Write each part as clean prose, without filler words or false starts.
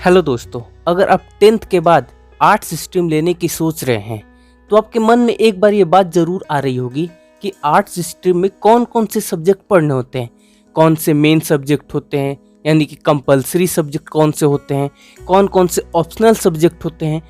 Hello दोस्तों, अगर आप 10th के बाद आर्ट्स स्ट्रीम लेने की सोच रहे हैं तो आपके मन में एक बार ये बात ज़रूर आ रही होगी कि आर्ट्स स्ट्रीम में कौन कौन से सब्जेक्ट पढ़ने होते हैं, कौन से मेन सब्जेक्ट होते हैं, यानी कि कंपलसरी सब्जेक्ट कौन से होते हैं, कौन कौन से ऑप्शनल सब्जेक्ट होते हैं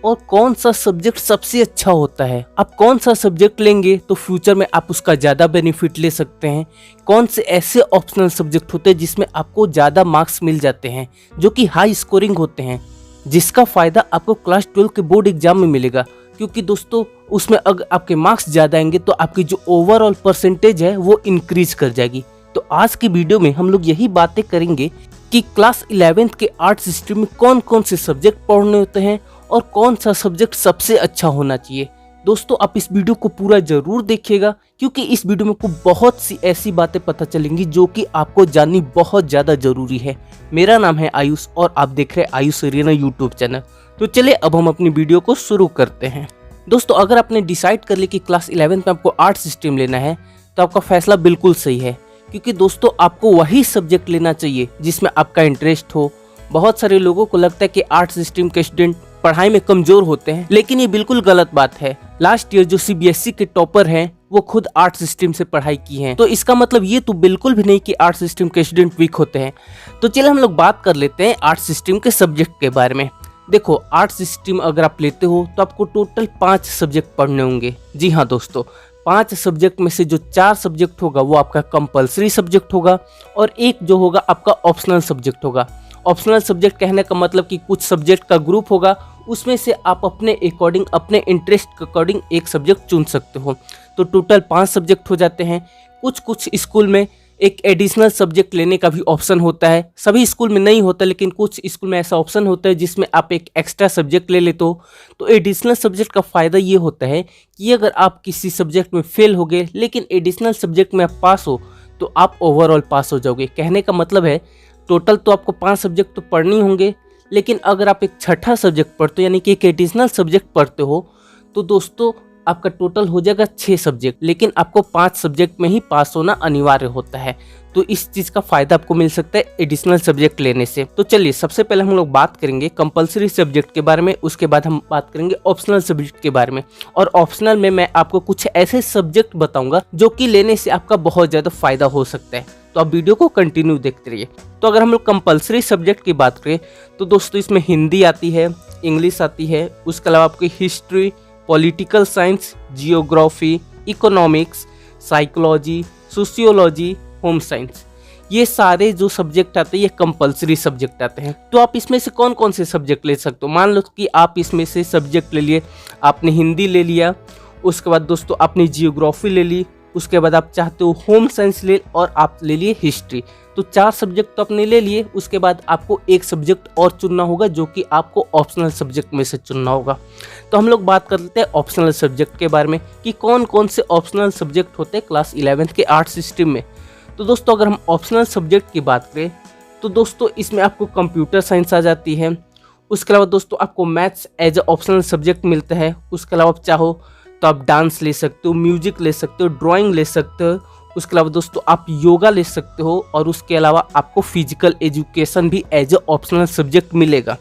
और कौन सा सब्जेक्ट सबसे अच्छा होता है। आप कौन सा सब्जेक्ट लेंगे तो फ्यूचर में आप उसका ज़्यादा बेनिफिट ले सकते हैं, कौन से ऐसे ऑप्शनल सब्जेक्ट होते हैं जिसमें आपको ज़्यादा मार्क्स मिल जाते हैं जो कि हाई स्कोरिंग होते हैं, जिसका फ़ायदा आपको क्लास 12 के बोर्ड एग्जाम में मिलेगा। क्योंकि दोस्तों उसमें अगर आपके मार्क्स ज़्यादा आएंगे तो आपकी जो ओवरऑल परसेंटेज है वो इंक्रीज कर जाएगी। तो आज की वीडियो में हम लोग यही बातें करेंगे कि क्लास 11th के आर्ट्स स्ट्रीम में कौन कौन से सब्जेक्ट पढ़ने होते हैं और कौन सा सब्जेक्ट सबसे अच्छा होना चाहिए। दोस्तों आप इस वीडियो को पूरा जरूर देखिएगा क्योंकि इस वीडियो में आपको बहुत सी ऐसी बातें पता चलेंगी जो कि आपको जाननी बहुत ज़्यादा जरूरी है। मेरा नाम है आयुष और आप देख रहे हैं आयुष अरेना यूट्यूब चैनल। तो चलिए अब हम अपनी वीडियो को शुरू करते हैं। दोस्तों अगर आपने डिसाइड कर लिया कि क्लास 11th में आपको आर्ट्स स्ट्रीम लेना है तो आपका फैसला बिल्कुल सही है, क्योंकि दोस्तों आपको वही सब्जेक्ट लेना चाहिए जिसमें आपका इंटरेस्ट हो। बहुत सारे लोगों को लगता है कि आर्ट्स स्ट्रीम के स्टूडेंट पढ़ाई में कमजोर होते हैं, लेकिन ये बिल्कुल गलत बात है। लास्ट ईयर जो सीबीएसई के टॉपर हैं वो खुद आर्ट्स स्ट्रीम से पढ़ाई की हैं, तो इसका मतलब ये तो बिल्कुल भी नहीं कि आर्ट्स स्ट्रीम के स्टूडेंट वीक होते हैं। तो चलिए हम लोग बात कर लेते हैं आर्ट्स स्ट्रीम के सब्जेक्ट के बारे में। देखो आर्ट्स स्ट्रीम अगर आप लेते हो तो आपको टोटल 5 सब्जेक्ट पढ़ने होंगे। जी हाँ दोस्तों, 5 सब्जेक्ट में से जो 4 सब्जेक्ट होगा वो आपका कंपलसरी सब्जेक्ट होगा और एक जो होगा आपका ऑप्शनल सब्जेक्ट होगा। ऑप्शनल सब्जेक्ट कहने का मतलब कि कुछ सब्जेक्ट का ग्रुप होगा, उसमें से आप अपने अकॉर्डिंग अपने इंटरेस्ट के अकॉर्डिंग एक सब्जेक्ट चुन सकते हो। तो टोटल 5 सब्जेक्ट हो जाते हैं। कुछ स्कूल में एक एडिशनल सब्जेक्ट लेने का भी ऑप्शन होता है, सभी स्कूल में नहीं होता लेकिन कुछ स्कूल में ऐसा ऑप्शन होता है जिसमें आप एक एक्स्ट्रा सब्जेक्ट ले लेते हो। तो एडिशनल सब्जेक्ट का फ़ायदा ये होता है कि अगर आप किसी सब्जेक्ट में फेल हो गए लेकिन एडिशनल सब्जेक्ट में आप पास हो तो आप ओवरऑल पास हो जाओगे। कहने का मतलब है टोटल तो आपको 5 सब्जेक्ट तो पढ़ने होंगे, लेकिन अगर आप एक छठा सब्जेक्ट पढ़ते हो यानी कि एक एडिशनल सब्जेक्ट पढ़ते हो तो दोस्तों आपका टोटल हो जाएगा 6 सब्जेक्ट, लेकिन आपको 5 सब्जेक्ट में ही पास होना अनिवार्य होता है। तो इस चीज़ का फ़ायदा आपको मिल सकता है एडिशनल सब्जेक्ट लेने से। तो चलिए सबसे पहले हम लोग बात करेंगे कंपलसरी सब्जेक्ट के बारे में, उसके बाद हम बात करेंगे ऑप्शनल सब्जेक्ट के बारे में। और ऑप्शनल में मैं आपको कुछ ऐसे सब्जेक्ट बताऊंगा जो कि लेने से आपका बहुत ज़्यादा फ़ायदा हो सकता है। तो आप वीडियो को कंटिन्यू देखते रहिए। तो अगर हम लोग कंपलसरी सब्जेक्ट की बात करें तो दोस्तों इसमें हिंदी आती है, इंग्लिश आती है, उसके अलावा आपकी history, political science, geography, economics, psychology, sociology, home science, ये सारे जो सब्जेक्ट आते हैं ये कंपलसरी सब्जेक्ट आते हैं। तो आप इसमें से कौन कौन से सब्जेक्ट ले सकते हो। मान लो कि आप इसमें से सब्जेक्ट ले लिए, आपने हिंदी ले लिया, उसके बाद दोस्तों आपने जियोग्राफी ले ली, उसके बाद आप चाहते हो होम साइंस ले और आप ले लिए हिस्ट्री। तो 4 सब्जेक्ट तो आपने ले लिए, उसके बाद आपको एक सब्जेक्ट और चुनना होगा जो कि आपको ऑप्शनल सब्जेक्ट में से चुनना होगा। तो हम लोग बात कर लेते हैं ऑप्शनल सब्जेक्ट के बारे में कि कौन कौन से ऑप्शनल सब्जेक्ट होते हैं क्लास 11th के आर्ट्स स्ट्रीम में। तो दोस्तों अगर हम ऑप्शनल सब्जेक्ट की बात करें तो दोस्तों इसमें आपको कंप्यूटर साइंस आ जाती है, उसके अलावा दोस्तों आपको maths as a optional subject मिलता है, उसके अलावा आप चाहो तो आप डांस ले सकते हो, म्यूजिक ले सकते हो, ड्राइंग ले सकते हो, उसके अलावा दोस्तों आप योगा ले सकते हो और उसके अलावा आपको फिजिकल एजुकेशन भी एज ए ऑप्शनल सब्जेक्ट मिलेगा।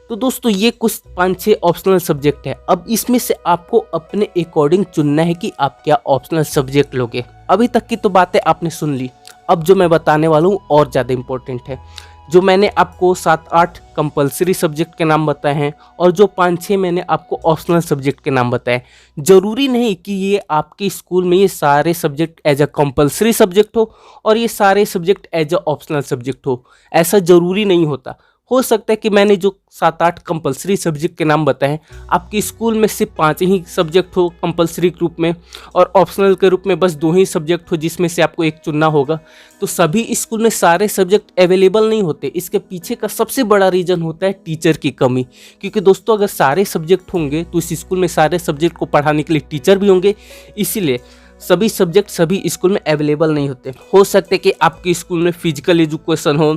तो दोस्तों ये कुछ 5-6 ऑप्शनल सब्जेक्ट है। अब इसमें से आपको अपने अकॉर्डिंग चुनना है कि आप क्या ऑप्शनल सब्जेक्ट लोगे। अभी तक की तो बातें आपने सुन ली, अब जो मैं बताने वाला हूँ और ज़्यादा इम्पोर्टेंट है। जो मैंने आपको 7-8 कंपलसरी सब्जेक्ट के नाम बताए हैं और जो 5-6 मैंने आपको ऑप्शनल सब्जेक्ट के नाम बताए, ज़रूरी नहीं कि ये आपके स्कूल में ये सारे subject as a compulsory subject हो और ये सारे subject as a optional subject हो। ऐसा ज़रूरी नहीं होता। हो सकता है कि मैंने जो 7-8 कंपलसरी सब्जेक्ट के नाम बताए हैं आपके स्कूल में सिर्फ 5 ही सब्जेक्ट हो कंपलसरी ग्रुप में और ऑप्शनल के रूप में बस 2 ही सब्जेक्ट हो जिसमें से आपको एक चुनना होगा। तो सभी स्कूल में सारे सब्जेक्ट अवेलेबल नहीं होते। इसके पीछे का सबसे बड़ा रीज़न होता है टीचर की कमी, क्योंकि दोस्तों अगर सारे सब्जेक्ट होंगे तो इस स्कूल में सारे सब्जेक्ट को पढ़ाने के लिए टीचर भी होंगे, इसीलिए सभी सब्जेक्ट सभी स्कूल में अवेलेबल नहीं होते। हो सकते कि आपके स्कूल में फिजिकल एजुकेशन हो,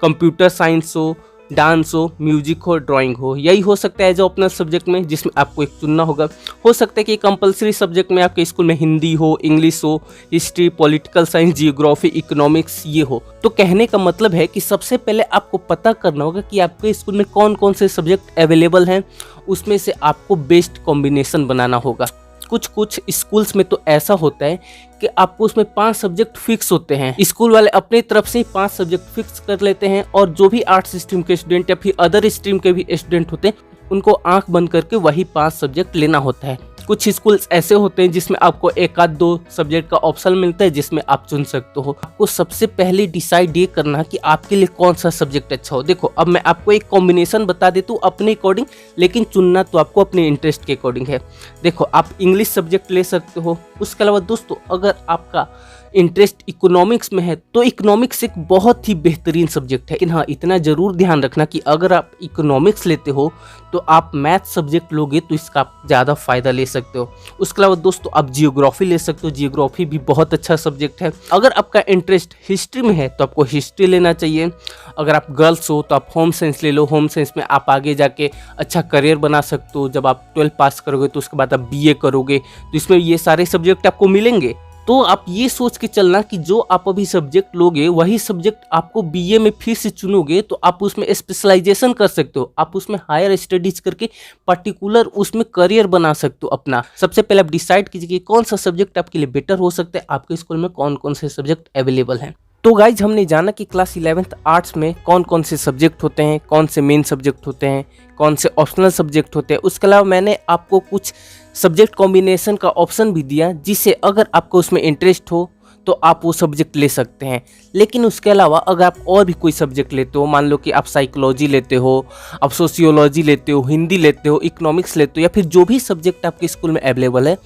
कंप्यूटर साइंस हो, डांस हो, म्यूजिक हो, ड्राइंग हो, यही हो सकता है जो ऑप्शनल सब्जेक्ट में, जिसमें आपको एक चुनना होगा। हो सकता है कि कंपलसरी सब्जेक्ट में आपके स्कूल में हिंदी हो, इंग्लिश हो, history, political science, geography, economics ये हो। तो कहने का मतलब है कि सबसे पहले आपको पता करना होगा कि आपके स्कूल में कौन कौन से सब्जेक्ट अवेलेबल हैं, उसमें से आपको बेस्ट कॉम्बिनेशन बनाना होगा। कुछ कुछ स्कूल्स में तो ऐसा होता है कि आपको उसमें 5 सब्जेक्ट फिक्स होते हैं। स्कूल वाले अपनी तरफ से 5 सब्जेक्ट फिक्स कर लेते हैं और जो भी आर्ट्स स्ट्रीम के स्टूडेंट या फिर अदर स्ट्रीम के भी स्टूडेंट होते हैं उनको आंख बंद करके वही 5 सब्जेक्ट लेना होता है। कुछ स्कूल्स ऐसे होते हैं जिसमें आपको 1-2 सब्जेक्ट का ऑप्शन मिलता है जिसमें आप चुन सकते हो। आपको सबसे पहले डिसाइड ये करना कि आपके लिए कौन सा सब्जेक्ट अच्छा हो। देखो अब मैं आपको एक कॉम्बिनेशन बता देता हूँ अपने अकॉर्डिंग, लेकिन चुनना तो आपको अपने इंटरेस्ट के अकॉर्डिंग है। देखो आप इंग्लिश सब्जेक्ट ले सकते हो। उसके अलावा दोस्तों अगर आपका इंटरेस्ट इकोनॉमिक्स में है तो इकोनॉमिक्स एक बहुत ही बेहतरीन सब्जेक्ट है। लेकिन हाँ इतना ज़रूर ध्यान रखना कि अगर आप इकोनॉमिक्स लेते हो तो आप मैथ सब्जेक्ट लोगे तो इसका आप ज़्यादा फ़ायदा ले सकते हो। उसके अलावा दोस्तों आप जियोग्राफी ले सकते हो, जियोग्राफी भी बहुत अच्छा सब्जेक्ट है। अगर आपका इंटरेस्ट हिस्ट्री में है तो आपको हिस्ट्री लेना चाहिए। अगर आप गर्ल्स हो तो आप होम साइंस ले लो। होम साइंस में आप आगे जाके अच्छा करियर बना सकते हो। जब आप 12 पास करोगे तो उसके बाद आप BA करोगे तो इसमें ये सारे सब्जेक्ट आपको मिलेंगे। तो आप ये सोच के चलना कि जो आप अभी सब्जेक्ट लोगे वही सब्जेक्ट आपको BA में फिर से चुनोगे तो आप उसमें स्पेशलाइजेशन कर सकते हो। आप उसमें हायर स्टडीज करके पर्टिकुलर उसमें करियर बना सकते हो अपना। सबसे पहले आप डिसाइड कीजिए कि कौन सा सब्जेक्ट आपके लिए बेटर हो सकता है, आपके स्कूल में कौन कौन से सब्जेक्ट अवेलेबल हैं। तो गाइज हमने जाना कि क्लास 11th आर्ट्स में कौन कौन से सब्जेक्ट होते हैं, कौन से मेन सब्जेक्ट होते हैं, कौन से ऑप्शनल सब्जेक्ट होते हैं। उसके अलावा मैंने आपको कुछ सब्जेक्ट कॉम्बिनेशन का ऑप्शन भी दिया जिससे अगर आपको उसमें इंटरेस्ट हो तो आप वो सब्जेक्ट ले सकते हैं। लेकिन उसके अलावा अगर आप और भी कोई सब्जेक्ट लेते हो, मान लो कि आप साइकोलॉजी लेते हो, आप सोशियोलॉजी लेते हो, हिंदी लेते हो, इकोनॉमिक्स लेते हो या फिर जो भी सब्जेक्ट आपके स्कूल में अवेलेबल है,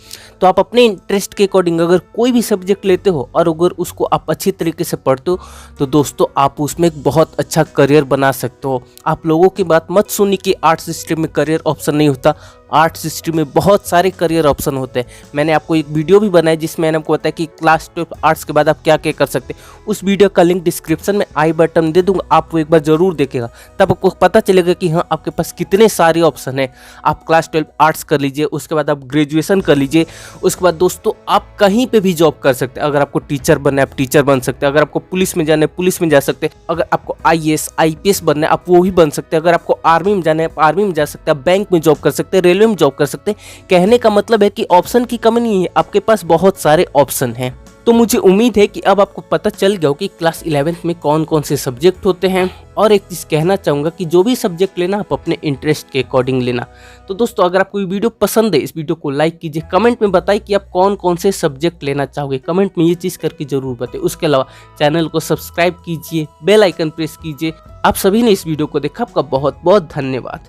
तो आप अपने इंटरेस्ट के अकॉर्डिंग अगर कोई भी सब्जेक्ट लेते हो और अगर उसको आप अच्छी तरीके से पढ़ते हो तो दोस्तों आप उसमें एक बहुत अच्छा करियर बना सकते हो। आप लोगों की बात मत सुनिए कि आर्ट्स स्ट्रीम में करियर ऑप्शन नहीं होता। आर्ट्स स्ट्रीम में बहुत सारे करियर ऑप्शन होते हैं। मैंने आपको एक वीडियो भी बनाया जिसमें मैंने आपको बताया कि क्लास 12 आर्ट्स के बाद आप क्या क्या कर सकते हैं। उस वीडियो का लिंक डिस्क्रिप्शन में आई बटन दे दूंगा, आप वो एक बार जरूर देखेगा, तब आपको पता चलेगा कि हाँ आपके पास कितने सारे ऑप्शन हैं। आप क्लास 12 आर्ट्स कर लीजिए, उसके बाद आप ग्रेजुएशन कर लीजिए, उसके बाद दोस्तों आप कहीं पे भी जॉब कर सकते हैं। अगर आपको टीचर बनना है आप टीचर बन सकते हैं, अगर आपको पुलिस में जाना है पुलिस में जा सकते हैं, अगर आपको IAS IPS बनना है आप वो भी बन सकते हैं, अगर आपको आर्मी में जाना है आप आर्मी में जा सकते हैं, आप बैंक में जॉब कर सकते हैं, रेलवे में जॉब कर सकते हैं। कहने का मतलब है कि ऑप्शन की कमी नहीं है, आपके पास बहुत सारे ऑप्शन हैं। तो मुझे उम्मीद है कि अब आपको पता चल गया हो कि क्लास 11th में कौन कौन से सब्जेक्ट होते हैं। और एक चीज़ कहना चाहूँगा कि जो भी सब्जेक्ट लेना आप अपने इंटरेस्ट के अकॉर्डिंग लेना। तो दोस्तों अगर आपको ये वीडियो पसंद है इस वीडियो को लाइक कीजिए, कमेंट में बताइए कि आप कौन कौन से सब्जेक्ट लेना चाहोगे, कमेंट में ये चीज़ करके जरूर बताइए। उसके अलावा चैनल को सब्सक्राइब कीजिए, बेल आइकन प्रेस कीजिए। आप सभी ने इस वीडियो को देखा, आपका बहुत बहुत धन्यवाद।